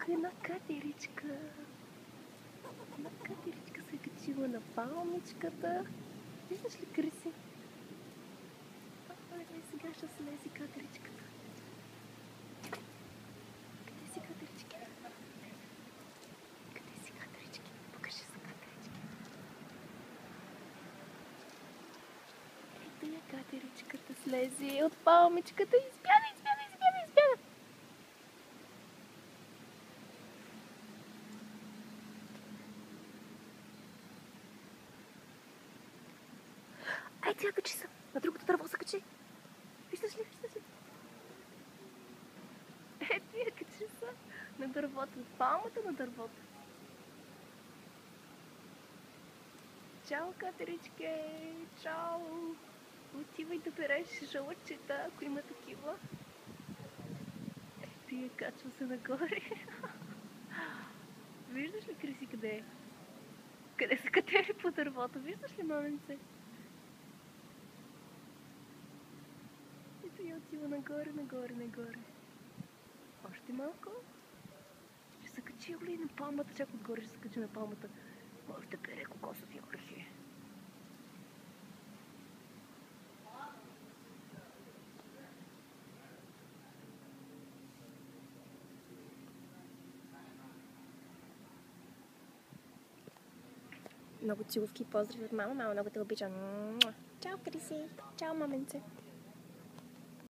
Тук е една катеричка. Една катеричка се е качила на палмичката. Виждаш ли, Криси? Сега ще слезе катеричката. Къде си катерички? Къде си катерички? Покажи за катерички. Ето я катеричката слезе от палмичката и избяга, избяга, избяга, избяга. Ай, тя качи се. На другото дърво се качи. Виждаш ли, виждаш ли? Ето я качи се на дървото, от палмата на дървото. Чао, катеричке! Чао! Отивай да береш жълъчета, ако има такива. Ето я качва се нагоре. Виждаш ли, Криси, къде е? Къде са катери по дървото? Виждаш ли, маменце? Ето я отива нагоре, нагоре, нагоре. Още малко. Ще се качи ли на палмата, чак отгоре ще се качи на палмата. Може да бере кокосови орехи. Много целувки и поздрави от мама. Мама много те обича. Чао, Криси. Чао, маменце.